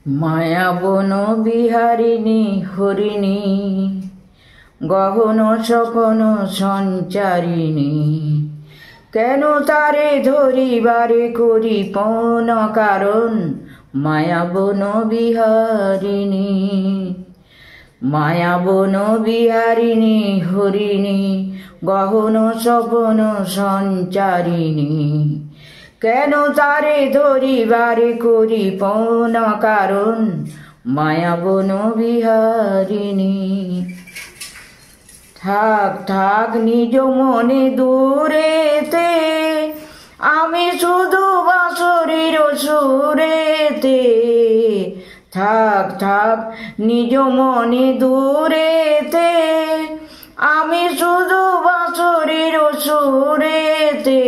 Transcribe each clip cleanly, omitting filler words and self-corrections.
মায়া বন বিহারিণী হরিণী গহন স্বপন সঞ্চারিণী, কেন তারে ধরিবারে করি পণ কারণ মায়া বন বিহারিণী। মায়া বন বিহারিণী হরিণী গহন স্বপন সঞ্চারিণী, কেন তারে ধরিবারে করি পণ কারণ মায়া বন বিহারিণী। থাক থাক নিজ মনে দূরেতে, আমি শুধু বাঁশরীর সুরেতে। থাক থাক নিজ মনে দূরেতে, আমি শুধু বাঁশরীর সুরেতে।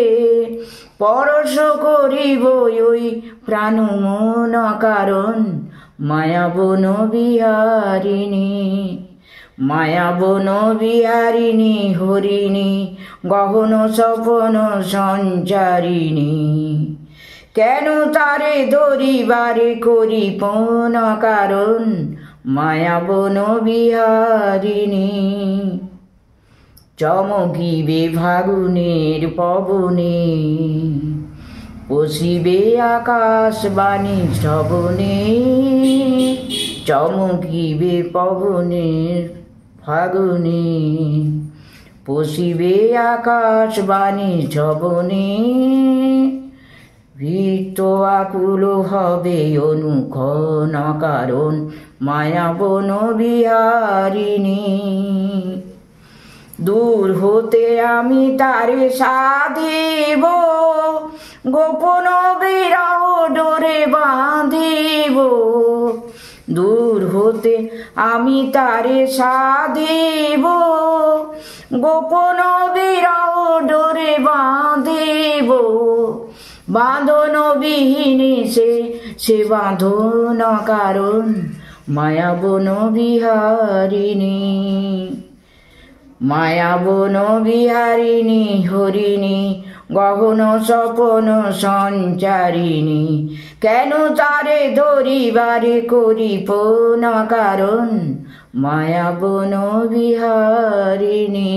পরশ করিব ওই প্রাণ মন কারণ মায়া বন বিহারিণী। মায়া বন বিহারিণী হরিণী গহন স্বপন সঞ্চারিণী, কেন তারে ধরিবারে করি পণ কারণ মায়া বন বিহারিণী। চমকিবে ফাগুনের পবনে, পশিবে আকাশবাণী শ্রবণে। চমকিবে পবনের ফাগুনে, পশিবে আকাশবাণী শ্রবণে। ভীত আকুল হবে অনুক্ষণ কারণ মায়া বন বিহারিণী। দূর হতে আমি তারে সাধিব, গোপন বিরহ ডোরে বাঁধিব। দূর হতে আমি তারে সাধিব, গোপন বিরহ ডোরে বাঁধিব। বাঁধন বিহীনে সে বাঁধন কারণ মায়া বন বিহারিণী। মায়া বন বিহারিণী হরিণী গহন স্বপন সঞ্চারিণী, কেন তারে ধরিবারে করি পণ কারণ মায়া বন বিহারিণী।